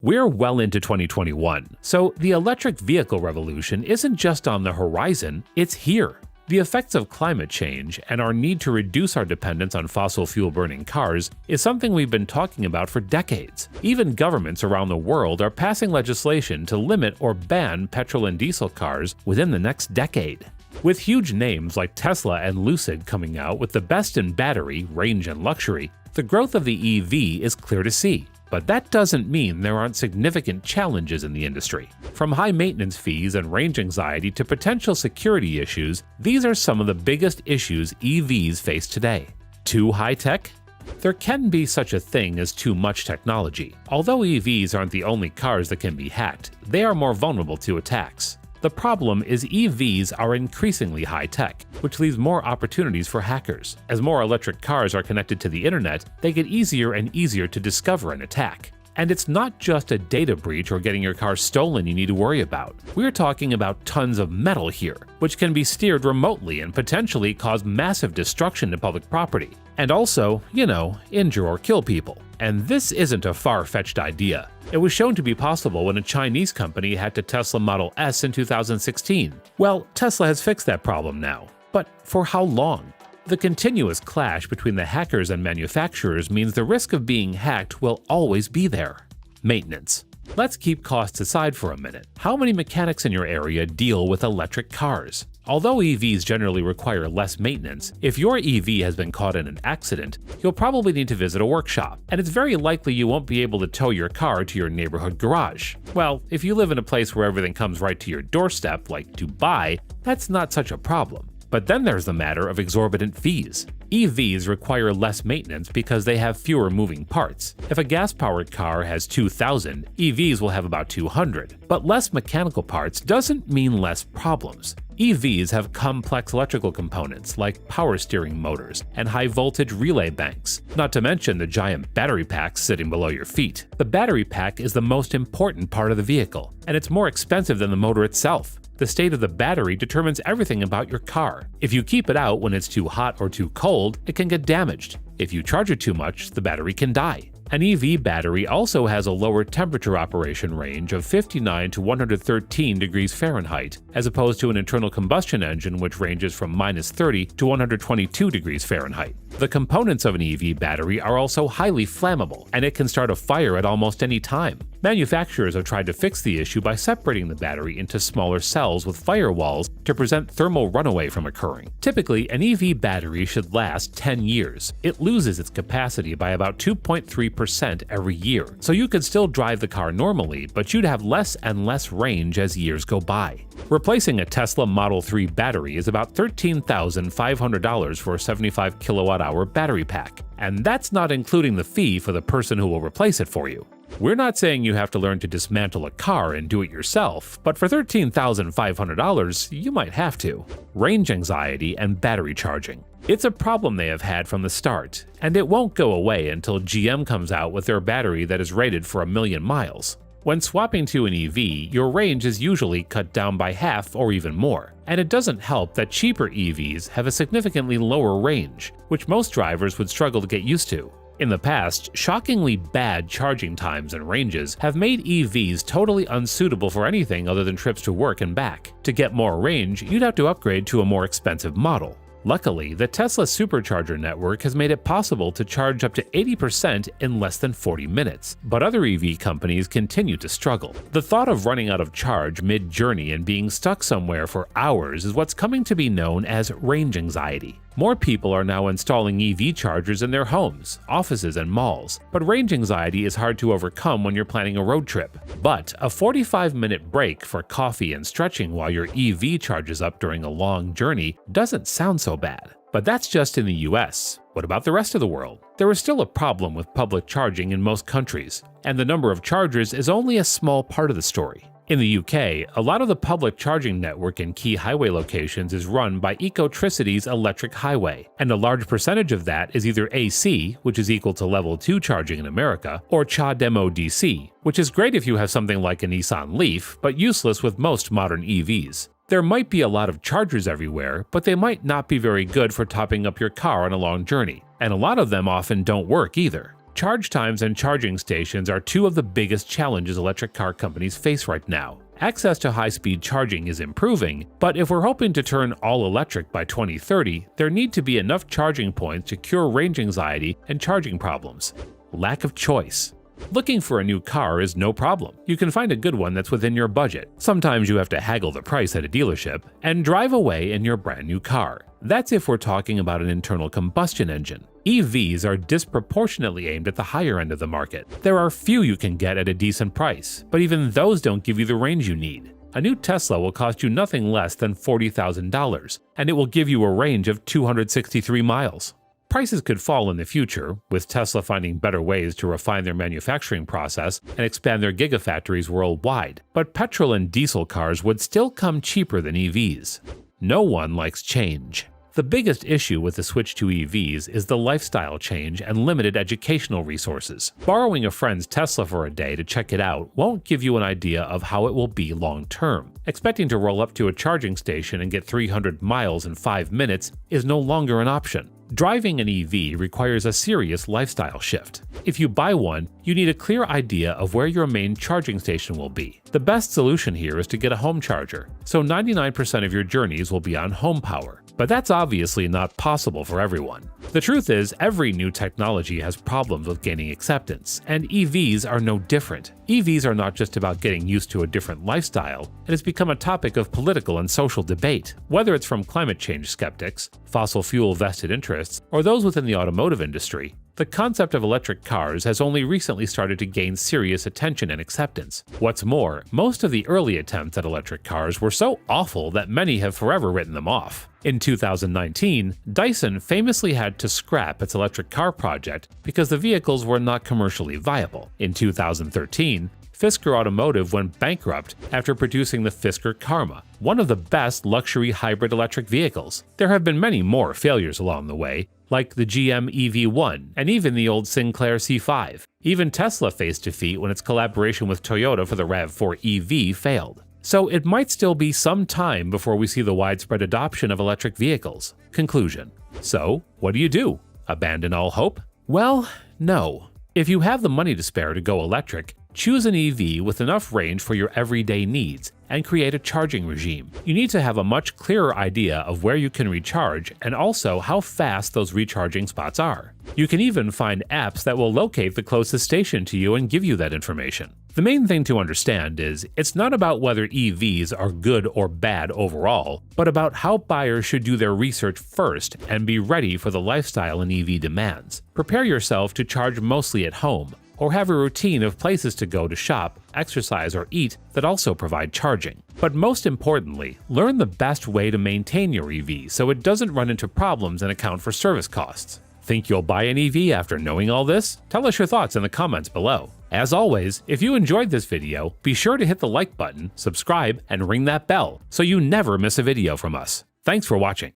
We're well into 2021, so the electric vehicle revolution isn't just on the horizon, it's here. The effects of climate change and our need to reduce our dependence on fossil fuel-burning cars is something we've been talking about for decades. Even governments around the world are passing legislation to limit or ban petrol and diesel cars within the next decade. With huge names like Tesla and Lucid coming out with the best in battery, range, and luxury, the growth of the EV is clear to see. But that doesn't mean there aren't significant challenges in the industry. From high maintenance fees and range anxiety to potential security issues, these are some of the biggest issues EVs face today. Too high-tech? There can be such a thing as too much technology. Although EVs aren't the only cars that can be hacked, they are more vulnerable to attacks. The problem is EVs are increasingly high-tech, which leaves more opportunities for hackers. As more electric cars are connected to the internet, they get easier and easier to discover and attack. And it's not just a data breach or getting your car stolen you need to worry about. We're talking about tons of metal here, which can be steered remotely and potentially cause massive destruction to public property. And also, injure or kill people. And this isn't a far-fetched idea. It was shown to be possible when a Chinese company hacked a Tesla Model S in 2016. Well, Tesla has fixed that problem now. But for how long? The continuous clash between the hackers and manufacturers means the risk of being hacked will always be there. Maintenance. Let's keep costs aside for a minute. How many mechanics in your area deal with electric cars? Although EVs generally require less maintenance, if your EV has been caught in an accident, you'll probably need to visit a workshop, and it's very likely you won't be able to tow your car to your neighborhood garage. Well, if you live in a place where everything comes right to your doorstep, like Dubai, that's not such a problem. But then there's the matter of exorbitant fees. EVs require less maintenance because they have fewer moving parts. If a gas-powered car has 2,000, EVs will have about 200. But less mechanical parts doesn't mean less problems. EVs have complex electrical components like power steering motors and high-voltage relay banks, not to mention the giant battery packs sitting below your feet. The battery pack is the most important part of the vehicle, and it's more expensive than the motor itself. The state of the battery determines everything about your car. If you keep it out when it's too hot or too cold, it can get damaged. If you charge it too much, the battery can die. An EV battery also has a lower temperature operation range of 59 to 113 degrees Fahrenheit, as opposed to an internal combustion engine which ranges from -30 to 122 degrees Fahrenheit. The components of an EV battery are also highly flammable, and it can start a fire at almost any time. Manufacturers have tried to fix the issue by separating the battery into smaller cells with firewalls to prevent thermal runaway from occurring. Typically, an EV battery should last 10 years. It loses its capacity by about 2.3% every year, so you could still drive the car normally, but you'd have less and less range as years go by. Replacing a Tesla Model 3 battery is about $13,500 for a 75 kilowatt-hour battery pack, and that's not including the fee for the person who will replace it for you. We're not saying you have to learn to dismantle a car and do it yourself, but for $13,500, you might have to. Range anxiety and battery charging. It's a problem they have had from the start, and it won't go away until GM comes out with their battery that is rated for 1,000,000 miles. When swapping to an EV, your range is usually cut down by half or even more, and it doesn't help that cheaper EVs have a significantly lower range, which most drivers would struggle to get used to. In the past, shockingly bad charging times and ranges have made EVs totally unsuitable for anything other than trips to work and back. To get more range, you'd have to upgrade to a more expensive model. Luckily, the Tesla supercharger network has made it possible to charge up to 80% in less than 40 minutes, but other EV companies continue to struggle. The thought of running out of charge mid-journey and being stuck somewhere for hours is what's coming to be known as range anxiety. More people are now installing EV chargers in their homes, offices, and malls, but range anxiety is hard to overcome when you're planning a road trip. But a 45-minute break for coffee and stretching while your EV charges up during a long journey doesn't sound so bad. But that's just in the US. What about the rest of the world? There is still a problem with public charging in most countries, and the number of chargers is only a small part of the story. In the UK, a lot of the public charging network in key highway locations is run by Ecotricity's electric highway, and a large percentage of that is either AC, which is equal to level 2 charging in America, or CHAdeMO DC, which is great if you have something like a Nissan Leaf, but useless with most modern EVs. There might be a lot of chargers everywhere, but they might not be very good for topping up your car on a long journey, and a lot of them often don't work either. Charge times and charging stations are two of the biggest challenges electric car companies face right now. Access to high-speed charging is improving, but if we're hoping to turn all electric by 2030, there need to be enough charging points to cure range anxiety and charging problems. Lack of choice. Looking for a new car is no problem. You can find a good one that's within your budget. Sometimes you have to haggle the price at a dealership and drive away in your brand new car. That's if we're talking about an internal combustion engine. EVs are disproportionately aimed at the higher end of the market. There are few you can get at a decent price, but even those don't give you the range you need. A new Tesla will cost you nothing less than $40,000, and it will give you a range of 263 miles. Prices could fall in the future, with Tesla finding better ways to refine their manufacturing process and expand their gigafactories worldwide, but petrol and diesel cars would still come cheaper than EVs. No one likes change. The biggest issue with the switch to EVs is the lifestyle change and limited educational resources. Borrowing a friend's Tesla for a day to check it out won't give you an idea of how it will be long term. Expecting to roll up to a charging station and get 300 miles in 5 minutes is no longer an option. Driving an EV requires a serious lifestyle shift. If you buy one, you need a clear idea of where your main charging station will be. The best solution here is to get a home charger, so 99% of your journeys will be on home power. But that's obviously not possible for everyone. The truth is, every new technology has problems with gaining acceptance, and EVs are no different. EVs are not just about getting used to a different lifestyle, it has become a topic of political and social debate. Whether it's from climate change skeptics, fossil fuel vested interests, or those within the automotive industry, the concept of electric cars has only recently started to gain serious attention and acceptance. What's more, most of the early attempts at electric cars were so awful that many have forever written them off. In 2019, Dyson famously had to scrap its electric car project because the vehicles were not commercially viable. In 2013, Fisker Automotive went bankrupt after producing the Fisker Karma, one of the best luxury hybrid electric vehicles. There have been many more failures along the way, like the GM EV1 and even the old Sinclair C5. Even Tesla faced defeat when its collaboration with Toyota for the RAV4 EV failed. So it might still be some time before we see the widespread adoption of electric vehicles. Conclusion. So, what do? Abandon all hope? Well, no. If you have the money to spare to go electric, choose an EV with enough range for your everyday needs and create a charging regime. You need to have a much clearer idea of where you can recharge and also how fast those recharging spots are. You can even find apps that will locate the closest station to you and give you that information. The main thing to understand is it's not about whether EVs are good or bad overall, but about how buyers should do their research first and be ready for the lifestyle an EV demands. Prepare yourself to charge mostly at home, or have a routine of places to go to shop, exercise, or eat that also provide charging. But most importantly, learn the best way to maintain your EV so it doesn't run into problems and account for service costs. Think you'll buy an EV after knowing all this? Tell us your thoughts in the comments below. As always, if you enjoyed this video, be sure to hit the like button, subscribe, and ring that bell so you never miss a video from us. Thanks for watching.